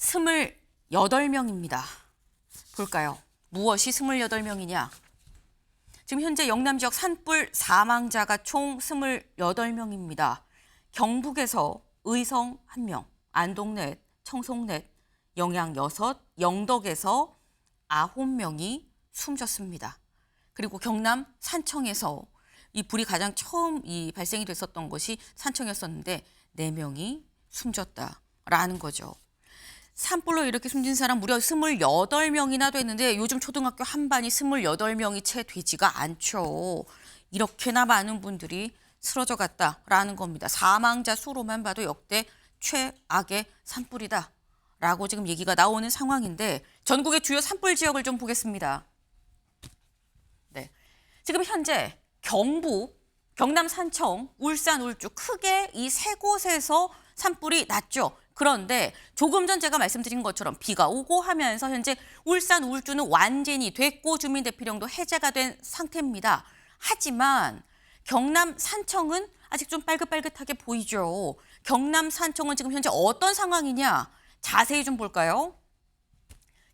28명입니다. 볼까요? 무엇이 28명이냐? 지금 현재 영남 지역 산불 사망자가 총 28명입니다. 경북에서 의성 1명, 안동 넷, 청송 넷, 영양 6, 영덕에서 9명이 숨졌습니다. 그리고 경남 산청에서 이 불이 가장 처음 발생이 됐었던 것이 산청이었었는데 4명이 숨졌다라는 거죠. 산불로 이렇게 숨진 사람 무려 28명이나 됐는데 요즘 초등학교 한 반이 28명이 채 되지가 않죠. 이렇게나 많은 분들이 쓰러져 갔다라는 겁니다. 사망자 수로만 봐도 역대 최악의 산불이다라고 지금 얘기가 나오는 상황인데 전국의 주요 산불 지역을 좀 보겠습니다. 네, 지금 현재 경북, 경남 산청, 울산, 울주 크게 이 세 곳에서 산불이 났죠. 그런데 조금 전 제가 말씀드린 것처럼 비가 오고 하면서 현재 울산, 울주는 완전히 됐고 주민대피령도 해제가 된 상태입니다. 하지만 경남 산청은 아직 좀 빨긋빨긋하게 보이죠. 경남 산청은 지금 현재 어떤 상황이냐? 자세히 좀 볼까요?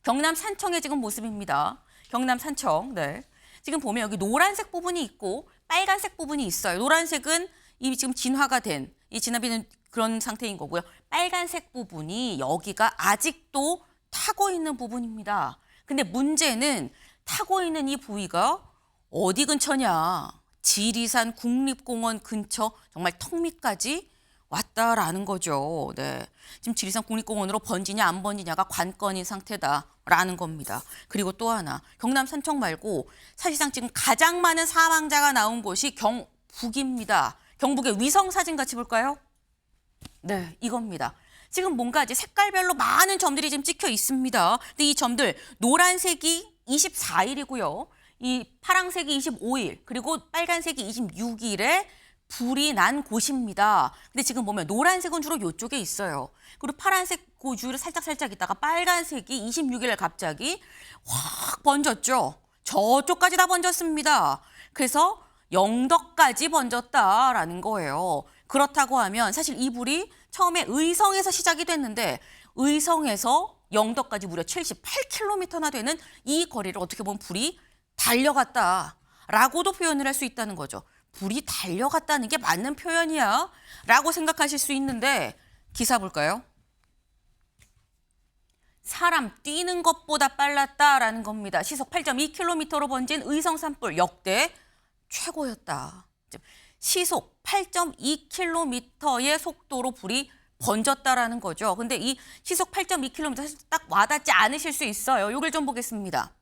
경남 산청의 지금 모습입니다. 경남 산청, 네. 지금 보면 여기 노란색 부분이 있고 빨간색 부분이 있어요. 노란색은 이 지금 진화가 된, 이 진화비는 그런 상태인 거고요. 빨간색 부분이 여기가 아직도 타고 있는 부분입니다. 근데 문제는 타고 있는 이 부위가 어디 근처냐? 지리산 국립공원 근처 정말 턱 밑까지 왔다라는 거죠. 네. 지금 지리산 국립공원으로 번지냐 안 번지냐가 관건인 상태다라는 겁니다. 그리고 또 하나, 경남 산청 말고 사실상 지금 가장 많은 사망자가 나온 곳이 경북입니다. 경북의 위성 사진 같이 볼까요? 네, 이겁니다. 지금 뭔가 이제 색깔별로 많은 점들이 지금 찍혀 있습니다. 근데 이 점들 노란색이 24일이고요. 이 파란색이 25일, 그리고 빨간색이 26일에 불이 난 곳입니다. 근데 지금 보면 노란색은 주로 이쪽에 있어요. 그리고 파란색 그 주위로 살짝 있다가 빨간색이 26일에 갑자기 확 번졌죠. 저쪽까지 다 번졌습니다. 그래서 영덕까지 번졌다라는 거예요. 그렇다고 하면 사실 이 불이 처음에 의성에서 시작이 됐는데 의성에서 영덕까지 무려 78km나 되는 이 거리를 어떻게 보면 불이 달려갔다라고도 표현을 할 수 있다는 거죠. 불이 달려갔다는 게 맞는 표현이야? 라고 생각하실 수 있는데 기사 볼까요? 사람 뛰는 것보다 빨랐다라는 겁니다. 시속 8.2km로 번진 의성 산불 역대 최고였다. 시속 8.2km의 속도로 불이 번졌다라는 거죠. 근데 이 시속 8.2km 사실 딱 와닿지 않으실 수 있어요. 이걸 좀 보겠습니다.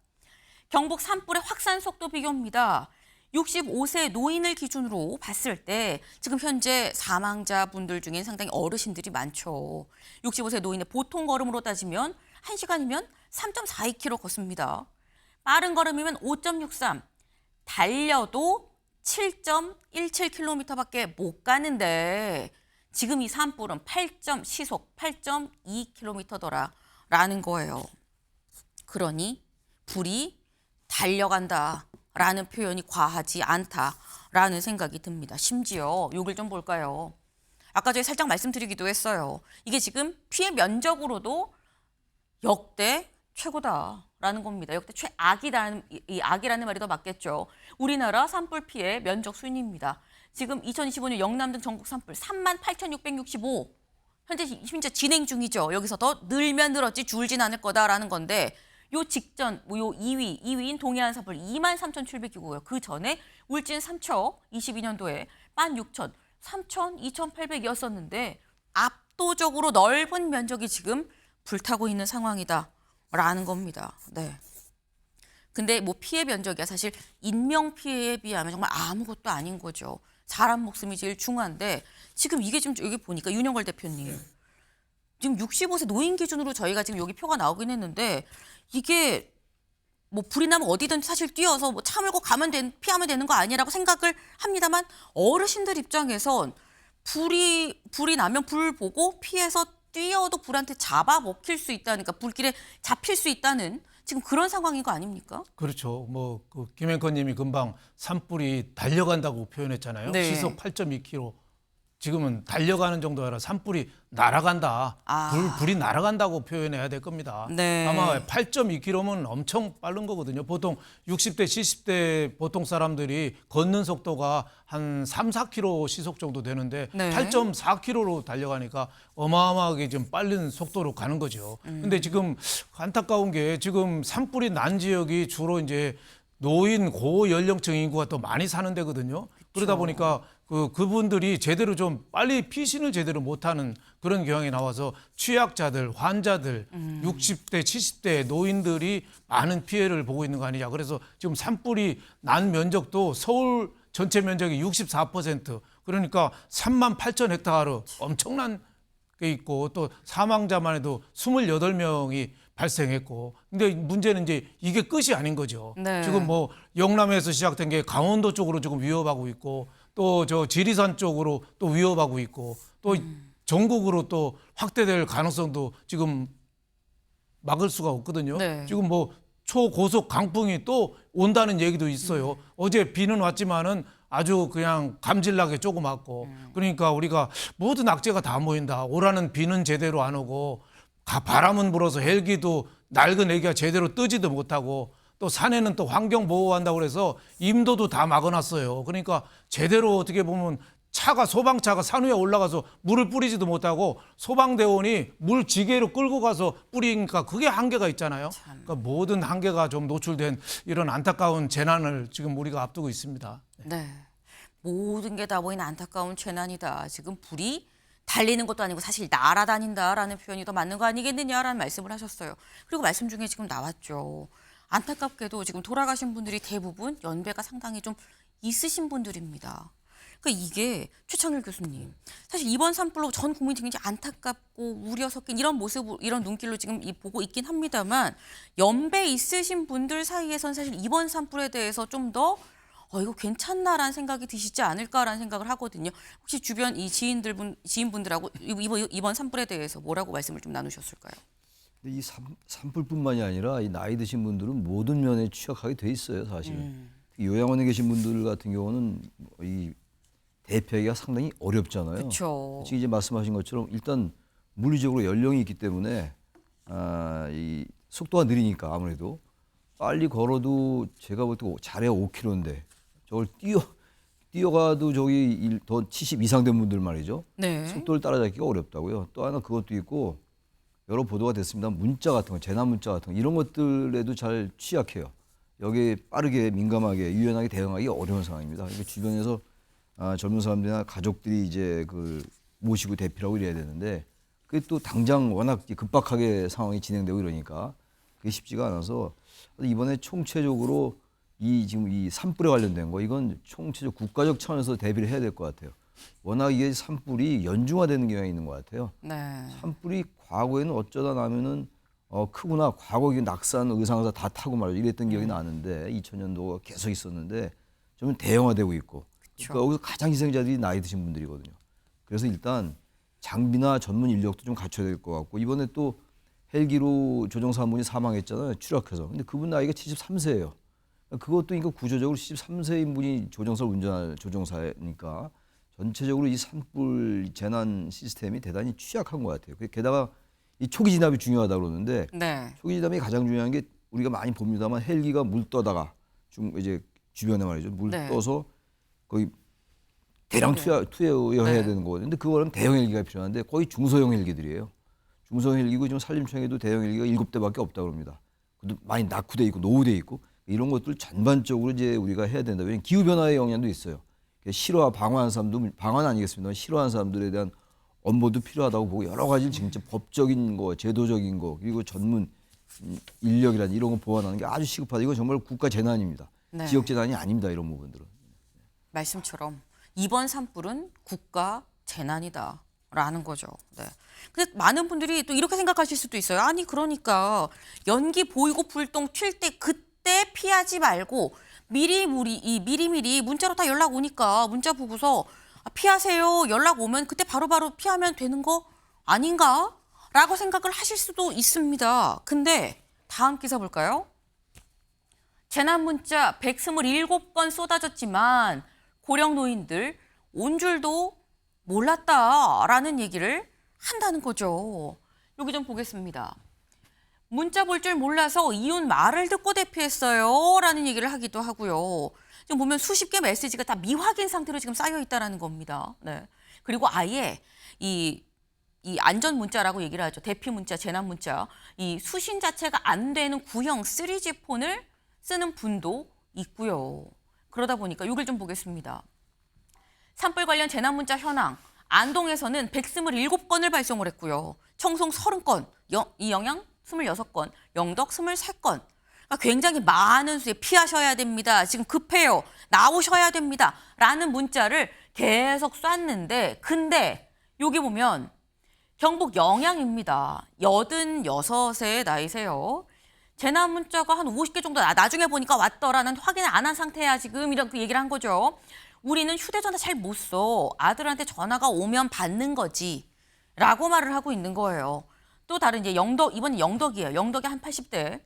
경북 산불의 확산 속도 비교입니다. 65세 노인을 기준으로 봤을 때 지금 현재 사망자분들 중엔 상당히 어르신들이 많죠. 65세 노인의 보통 걸음으로 따지면 1시간이면 3.42km 걷습니다. 빠른 걸음이면 5.63, 달려도 7.17km밖에 못 가는데 지금 이 산불은 시속 8.2km더라라는 거예요. 그러니 불이 달려간다라는 표현이 과하지 않다라는 생각이 듭니다. 심지어 이걸 좀 볼까요? 아까 저희 살짝 말씀드리기도 했어요. 이게 지금 피해 면적으로도 역대 최고다라는 겁니다. 역대 최악이라는, 이 악이라는 말이 더 맞겠죠. 우리나라 산불 피해 면적 순위입니다. 지금 2025년 영남 등 전국 산불 38,665. 현재 심지어 진행 중이죠. 여기서 더 늘면 늘었지 줄진 않을 거다라는 건데 요 직전, 요 2위인 동해안 산불 23,700이고요. 그 전에 울진 삼척 22년도에 16,000, 3,000, 2,800이었었는데 압도적으로 넓은 면적이 지금 불타고 있는 상황이다라는 겁니다. 네. 근데 뭐 피해 면적이야 사실 인명 피해에 비하면 정말 아무것도 아닌 거죠. 사람 목숨이 제일 중요한데 지금 이게 지금 여기 보니까 윤영걸 대표님 지금 65세 노인 기준으로 저희가 지금 여기 표가 나오긴 했는데 이게 뭐 불이 나면 어디든 사실 뛰어서 뭐 참을고 피하면 되는 거 아니라고 생각을 합니다만 어르신들 입장에선 불이 나면 불 보고 피해서 뛰어도 불한테 잡아먹힐 수 있다는, 그러니까 불길에 잡힐 수 있다는 지금 그런 상황인 거 아닙니까? 그렇죠. 뭐 그 김앵커님이 금방 산불이 달려간다고 표현했잖아요. 네. 시속 8.2km. 지금은 달려가는 정도가 아니라 산불이 날아간다. 아. 불이 날아간다고 표현해야 될 겁니다. 네. 아마 8.2km면 엄청 빠른 거거든요. 보통 60대, 70대 보통 사람들이 걷는 속도가 한 3, 4km 시속 정도 되는데 네. 8.4km로 달려가니까 어마어마하게 좀 빠른 속도로 가는 거죠. 근데 지금 안타까운 게 지금 산불이 난 지역이 주로 이제 노인 고연령층 인구가 또 많이 사는 데거든요. 그러다 보니까 그분들이 제대로 좀 빨리 피신을 제대로 못하는 그런 경향이 나와서 취약자들, 환자들, 60대, 70대 노인들이 많은 피해를 보고 있는 거 아니냐. 그래서 지금 산불이 난 면적도 서울 전체 면적이 64%, 그러니까 3만 8천 헥타르 엄청난 게 있고 또 사망자만 해도 28명이 발생했고, 근데 문제는 이제 이게 끝이 아닌 거죠. 네. 지금 뭐 영남에서 시작된 게 강원도 쪽으로 지금 위협하고 있고 또 저 지리산 쪽으로 또 위협하고 있고 또 전국으로 또 확대될 가능성도 지금 막을 수가 없거든요. 네. 지금 뭐 초고속 강풍이 또 온다는 얘기도 있어요. 어제 비는 왔지만은 아주 그냥 감질나게 조금 왔고, 그러니까 우리가 모든 악재가 다 모인다. 오라는 비는 제대로 안 오고 바람은 불어서 헬기도 낡은 헬기가 제대로 뜨지도 못하고 또 산에는 또 환경 보호한다고 그래서 임도도 다 막아놨어요. 그러니까 제대로 어떻게 보면 소방차가 산 위에 올라가서 물을 뿌리지도 못하고 소방대원이 물 지게로 끌고 가서 뿌리니까 그게 한계가 있잖아요. 그러니까 모든 한계가 좀 노출된 이런 안타까운 재난을 지금 우리가 앞두고 있습니다. 네. 모든 게 다 보이는 안타까운 재난이다. 지금 불이 달리는 것도 아니고 사실 날아다닌다라는 표현이 더 맞는 거 아니겠느냐라는 말씀을 하셨어요. 그리고 말씀 중에 지금 나왔죠. 안타깝게도 지금 돌아가신 분들이 대부분 연배가 상당히 좀 있으신 분들입니다. 그러니까 이게 최창일 교수님, 사실 이번 산불로 전 국민이 굉장히 안타깝고 우려 섞인 이런 모습, 이런 눈길로 지금 보고 있긴 합니다만 연배 있으신 분들 사이에선 사실 이번 산불에 대해서 좀 더 이거 괜찮나라는 생각이 드시지 않을까라는 생각을 하거든요. 혹시 주변 이 지인분들하고 이번 산불에 대해서 뭐라고 말씀을 좀 나누셨을까요? 근데 이 산불뿐만이 아니라 이 나이 드신 분들은 모든 면에 취약하게 돼 있어요, 사실. 요양원에 계신 분들 같은 경우는 이 대피하기가 상당히 어렵잖아요. 그렇죠. 지금 이제 말씀하신 것처럼 일단 물리적으로 연령이 있기 때문에 이 속도가 느리니까 아무래도 빨리 걸어도 제가 볼 때 잘해야 5km인데 저걸 뛰어가도 저기 더 70 이상 된 분들 말이죠. 네. 속도를 따라잡기가 어렵다고요. 또 하나 그것도 있고 여러 보도가 됐습니다. 문자 같은 거, 재난 문자 같은 거 이런 것들에도 잘 취약해요. 여기에 빠르게 민감하게 유연하게 대응하기 어려운 상황입니다. 그러니까 주변에서 젊은 사람들이나 가족들이 이제 모시고 대피라고 이래야 되는데 그게 또 당장 워낙 급박하게 상황이 진행되고 이러니까 그게 쉽지가 않아서 이번에 총체적으로 지금 이 산불에 관련된 거 이건 총체적 국가적 차원에서 대비를 해야 될 것 같아요. 워낙 이게 산불이 연중화되는 경향이 있는 것 같아요. 네. 산불이 과거에는 어쩌다 나면은 크구나 과거 낙산 의상사 다 타고 말이죠 이랬던 기억이 나는데 2000년도가 계속 있었는데 좀 대형화되고 있고 그러니까 여기서 가장 희생자들이 나이 드신 분들이거든요. 그래서 일단 장비나 전문 인력도 좀 갖춰야 될 것 같고 이번에 또 헬기로 조종사 한 분이 사망했잖아요. 추락해서. 근데 그분 나이가 73세예요. 그것도 이거 구조적으로 73세인 분이 조종사를 운전할 조종사니까 전체적으로 이 산불 재난 시스템이 대단히 취약한 것 같아요. 게다가 이 초기 진압이 중요하다고 그러는데 네. 초기 진압이 가장 중요한 게 우리가 많이 봅니다만 헬기가 물 떠다가 이제 주변에 말이죠. 물 네. 떠서 거의 대량 투여해야 되는 거거든요. 근데 그거는 대형 헬기가 필요한데 거의 중소형 헬기들이에요. 중소형 헬기고 지금 산림청에도 대형 헬기가 7대밖에 없다고 합니다. 많이 낙후돼 있고 노후돼 있고 이런 것들 전반적으로 이제 우리가 해야 된다. 왜냐하면 기후 변화의 영향도 있어요. 싫어하 방어하는 사람도 방어는 아니겠습니다만 싫어하는 사람들에 대한 업무도 필요하다고 보고 여러 가지 진짜 법적인 거, 제도적인 거 그리고 전문 인력이라든지 이런 거 보완하는 게 아주 시급하다. 이건 정말 국가 재난입니다. 네. 지역 재난이 아닙니다. 이런 부분들은. 말씀처럼 이번 산불은 국가 재난이다라는 거죠. 네. 근데 많은 분들이 또 이렇게 생각하실 수도 있어요. 아니 그러니까 연기 보이고 불똥 튈 때 그때 피하지 말고 미리미리 문자로 다 연락 오니까 문자 보고서 피하세요 연락 오면 그때 바로바로 피하면 되는 거 아닌가? 라고 생각을 하실 수도 있습니다. 근데 다음 기사 볼까요? 재난 문자 127건 쏟아졌지만 고령 노인들 온 줄도 몰랐다라는 얘기를 한다는 거죠. 여기 좀 보겠습니다. 문자 볼 줄 몰라서 이혼 말을 듣고 대피했어요 라는 얘기를 하기도 하고요. 지금 보면 수십 개 메시지가 다 미확인 상태로 지금 쌓여 있다는 겁니다. 네. 그리고 아예 이 안전 문자라고 얘기를 하죠. 대피 문자, 재난 문자. 이 수신 자체가 안 되는 구형 3G 폰을 쓰는 분도 있고요. 그러다 보니까 이걸 좀 보겠습니다. 산불 관련 재난 문자 현황. 안동에서는 127건을 발송을 했고요. 청송 30건, 이영양 26건, 영덕 23건. 그러니까 굉장히 많은 수에 피하셔야 됩니다. 지금 급해요. 나오셔야 됩니다. 라는 문자를 계속 쐈는데 근데 여기 보면 경북 영양입니다. 86세 나이세요. 재난 문자가 한 50개 정도 나중에 보니까 왔더라는 확인을 안 한 상태야 지금 이런 그 얘기를 한 거죠. 우리는 휴대전화 잘 못 써. 아들한테 전화가 오면 받는 거지. 라고 말을 하고 있는 거예요. 또 다른 이제 이번엔 영덕이에요. 영덕이 한 80대.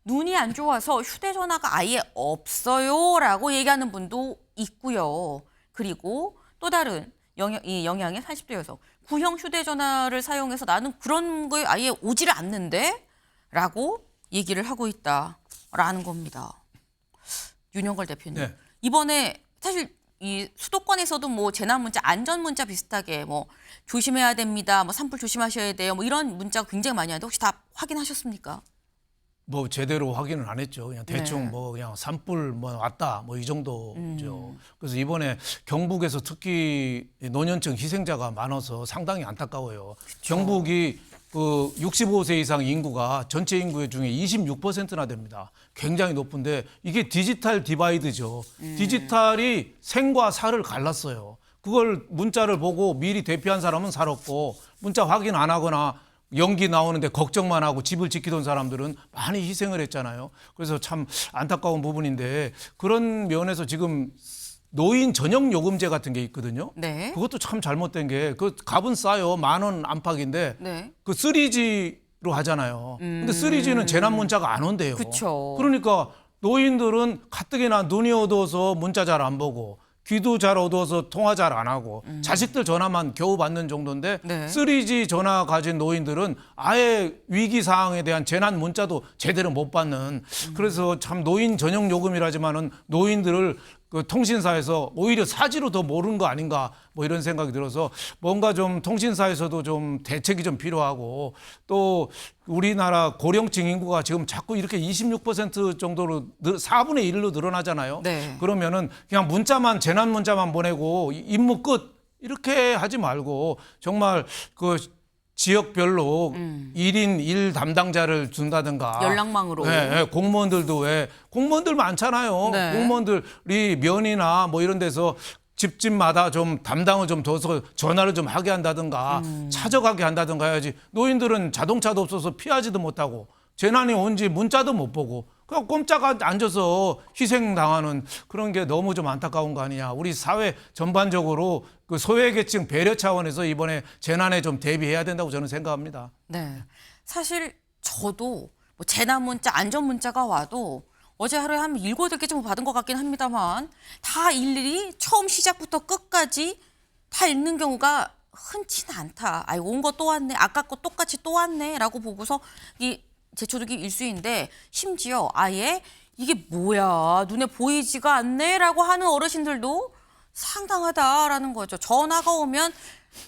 눈이 안 좋아서 휴대전화가 아예 없어요. 라고 얘기하는 분도 있고요. 그리고 또 다른 영양의 80대 여성. 구형 휴대전화를 사용해서 나는 그런 거에 아예 오지를 않는데? 라고 얘기를 하고 있다라는 겁니다. 윤영걸 대표님. 네. 이번에 사실 이 수도권에서도 뭐 재난 문자, 안전 문자 비슷하게 뭐 조심해야 됩니다. 뭐 산불 조심하셔야 돼요. 뭐 이런 문자가 굉장히 많이 하는데 혹시 다 확인하셨습니까? 뭐 제대로 확인을 안 했죠. 그냥 대충 네. 뭐 그냥 산불 뭐 왔다 뭐 이 정도죠. 그래서 이번에 경북에서 특히 노년층 희생자가 많아서 상당히 안타까워요. 경북이 그 65세 이상 인구가 전체 인구 중에 26%나 됩니다. 굉장히 높은데 이게 디지털 디바이드죠. 디지털이 생과 사를 갈랐어요. 그걸 문자를 보고 미리 대피한 사람은 살았고 문자 확인 안 하거나 연기 나오는데 걱정만 하고 집을 지키던 사람들은 많이 희생을 했잖아요. 그래서 참 안타까운 부분인데 그런 면에서 지금 노인 전용 요금제 같은 게 있거든요. 네. 그것도 참 잘못된 게 그 값은 싸요. 10,000원 안팎인데 네. 그 3G로 하잖아요. 근데 3G는 재난 문자가 안 온대요. 그쵸. 그러니까 노인들은 가뜩이나 눈이 어두워서 문자 잘 안 보고 귀도 잘 어두워서 통화 잘 안 하고 자식들 전화만 겨우 받는 정도인데 네. 3G 전화 가진 노인들은 아예 위기 상황에 대한 재난 문자도 제대로 못 받는 그래서 참 노인 전용 요금이라지만은 노인들을 그 통신사에서 오히려 사지로 더 모르는 거 아닌가 뭐 이런 생각이 들어서 뭔가 좀 통신사에서도 좀 대책이 좀 필요하고 또 우리나라 고령층 인구가 지금 자꾸 이렇게 26% 정도로 4분의 1로 늘어나잖아요. 네. 그러면은 그냥 문자만 재난 문자만 보내고 임무 끝 이렇게 하지 말고 정말 그 지역별로 1인 1 담당자를 준다든가 연락망으로. 네, 공무원들도 왜 공무원들 많잖아요. 네. 공무원들이 면이나 뭐 이런 데서 집집마다 좀 담당을 좀 둬서 전화를 좀 하게 한다든가 찾아가게 한다든가 해야지. 노인들은 자동차도 없어서 피하지도 못하고 재난이 온지 문자도 못 보고 그냥 꼼짝 앉아서 희생당하는 그런 게 너무 좀 안타까운 거 아니냐. 우리 사회 전반적으로 그 소외계층 배려 차원에서 이번에 재난에 좀 대비해야 된다고 저는 생각합니다. 네. 사실 저도 뭐 재난 문자, 안전 문자가 와도 어제 하루에 한 7, 8개 정도 받은 것 같긴 합니다만 다 일일이 처음 시작부터 끝까지 다 읽는 경우가 흔치는 않다. 아이고 온 거 또 왔네. 아까 거 똑같이 또 왔네. 라고 보고서 이 제초득이 일수인데 심지어 아예 이게 뭐야. 눈에 보이지가 않네. 라고 하는 어르신들도 상당하다라는 거죠. 전화가 오면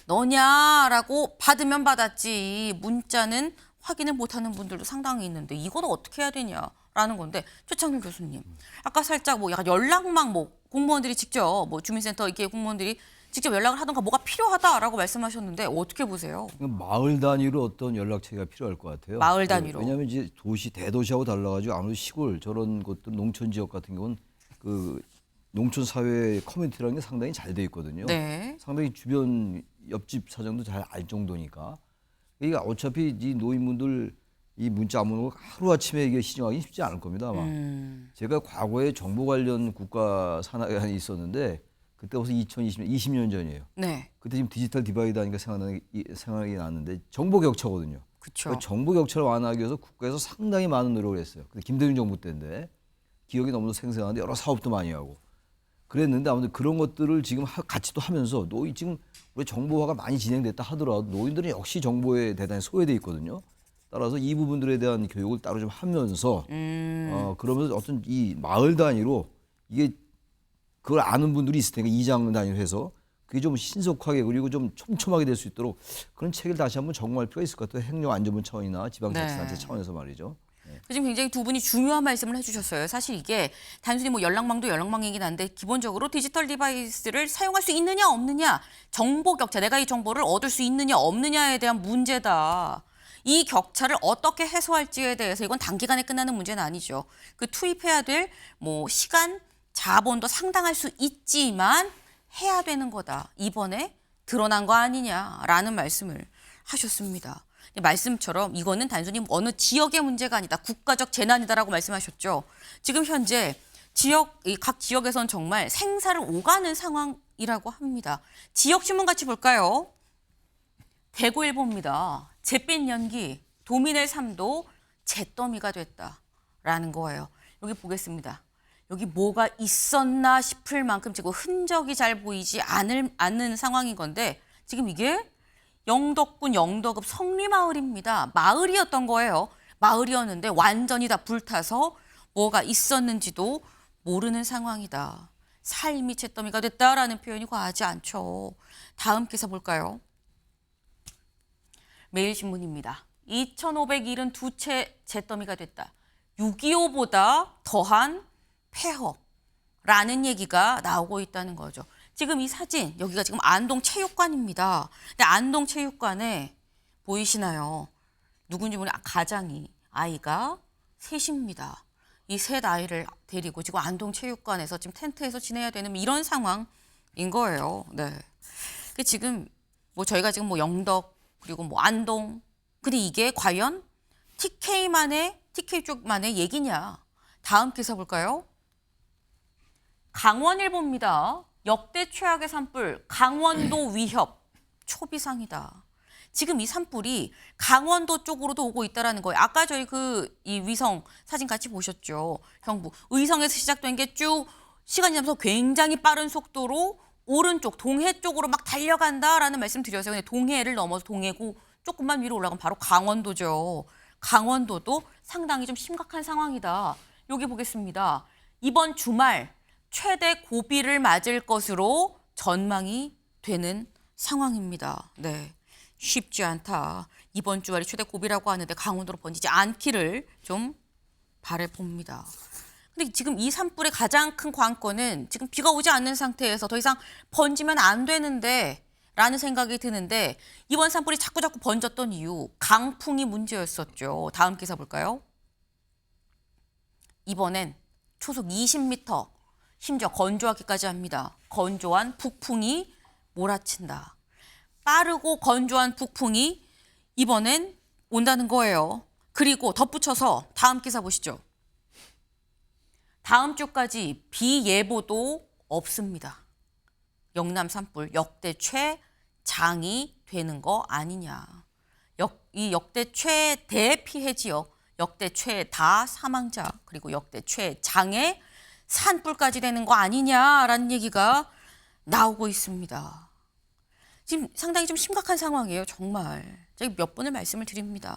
너냐라고 받으면 받았지 문자는 확인을 못하는 분들도 상당히 있는데 이건 어떻게 해야 되냐라는 건데 최창균 교수님 아까 살짝 뭐 약간 연락망 뭐 공무원들이 직접 뭐 주민센터 이렇게 공무원들이 직접 연락을 하던가 뭐가 필요하다라고 말씀하셨는데 어떻게 보세요? 마을 단위로 어떤 연락체가 필요할 것 같아요. 마을 단위로. 왜냐하면 이제 도시 대도시하고 달라가지고 아무래도 시골 저런 곳들 농촌 지역 같은 경우는 그 농촌 사회 커뮤니티라는 게 상당히 잘 돼 있거든요. 네. 상당히 주변 옆집 사정도 잘 알 정도니까. 그러니까 어차피 이 노인분들 이 문자 안 오는 거 하루 아침에 이게 시정하기 쉽지 않을 겁니다 아마. 제가 과거에 정보 관련 국가 산하에 있었는데 그때 벌써 2020년 20년 전이에요. 네. 그때 지금 디지털 디바이드 하니까 생각이 났는데 정보 격차거든요. 그렇죠. 그 정보 격차를 완화하기 위해서 국가에서 상당히 많은 노력을 했어요. 근데 김대중 정부 때인데 기억이 너무 생생한데 여러 사업도 많이 하고. 그랬는데 아무튼 그런 것들을 지금 같이 또 하면서 지금 우리 정보화가 많이 진행됐다 하더라도 노인들은 역시 정보에 대단히 소외돼 있거든요. 따라서 이 부분들에 대한 교육을 따로 좀 하면서 그러면서 어떤 이 마을 단위로 이게 그걸 아는 분들이 있을 테니까 이장 단위로 해서 그게 좀 신속하게 그리고 좀 촘촘하게 될 수 있도록 그런 책을 다시 한번 점검할 필요가 있을 것 같아요. 행정안전부 차원이나 지방자치단체 네. 차원에서 말이죠. 지금 굉장히 두 분이 중요한 말씀을 해주셨어요. 사실 이게 단순히 뭐 연락망도 연락망이긴 한데 기본적으로 디지털 디바이스를 사용할 수 있느냐 없느냐, 정보 격차, 내가 이 정보를 얻을 수 있느냐 없느냐에 대한 문제다. 이 격차를 어떻게 해소할지에 대해서 이건 단기간에 끝나는 문제는 아니죠. 그 투입해야 될 뭐 시간, 자본도 상당할 수 있지만 해야 되는 거다. 이번에 드러난 거 아니냐라는 말씀을 하셨습니다. 말씀처럼 이거는 단순히 어느 지역의 문제가 아니다. 국가적 재난이다라고 말씀하셨죠. 지금 현재 각 지역에선 정말 생사를 오가는 상황이라고 합니다. 지역 신문 같이 볼까요? 대구일보입니다. 잿빛 연기, 도민의 삶도 잿더미가 됐다라는 거예요. 여기 보겠습니다. 여기 뭐가 있었나 싶을 만큼 지금 흔적이 잘 보이지 않는 상황인 건데 지금 이게 영덕군 영덕읍 성리마을입니다. 마을이었던 거예요. 마을이었는데 완전히 다 불타서 뭐가 있었는지도 모르는 상황이다. 삶이 잿더미가 됐다라는 표현이 과하지 않죠. 다음 기사 볼까요? 매일신문입니다. 2,572채 잿더미가 됐다. 6.25보다 더한 폐허라는 얘기가 나오고 있다는 거죠. 지금 이 사진, 여기가 지금 안동체육관입니다. 근데 안동체육관에 보이시나요? 누군지 모르는 가장이 아이가 셋입니다. 이 셋 아이를 데리고 지금 안동체육관에서 지금 텐트에서 지내야 되는 이런 상황인 거예요. 네. 지금 뭐 저희가 지금 뭐 영덕 그리고 뭐 안동, 근데 이게 과연 TK 쪽만의 얘기냐? 다음 기사 볼까요? 강원일보입니다. 역대 최악의 산불, 강원도 위협, 초비상이다. 지금 이 산불이 강원도 쪽으로도 오고 있다는 거예요. 아까 저희 이 위성 사진 같이 보셨죠. 경북 의성에서 시작된 게 쭉 시간이 지나면서 굉장히 빠른 속도로 오른쪽 동해 쪽으로 막 달려간다라는 말씀 드렸어요. 근데 동해를 넘어서 동해고 조금만 위로 올라가면 바로 강원도죠. 강원도도 상당히 좀 심각한 상황이다. 여기 보겠습니다. 이번 주말 최대 고비를 맞을 것으로 전망이 되는 상황입니다. 네, 쉽지 않다. 이번 주말이 최대 고비라고 하는데 강원도로 번지지 않기를 좀 바라봅니다. 근데 지금 이 산불의 가장 큰 관건은 지금 비가 오지 않는 상태에서 더 이상 번지면 안 되는데 라는 생각이 드는데 이번 산불이 자꾸 번졌던 이유, 강풍이 문제였었죠. 다음 기사 볼까요? 이번엔 초속 20m, 심지어 건조하기까지 합니다. 건조한 북풍이 몰아친다. 빠르고 건조한 북풍이 이번엔 온다는 거예요. 그리고 덧붙여서 다음 기사 보시죠. 다음 주까지 비 예보도 없습니다. 영남 산불 역대 최장이 되는 거 아니냐. 이 역대 최대 피해 지역, 역대 최다 사망자, 그리고 역대 최장의 산불까지 되는 거 아니냐라는 얘기가 나오고 있습니다. 지금 상당히 좀 심각한 상황이에요, 정말. 제가 몇 번을 말씀을 드립니다.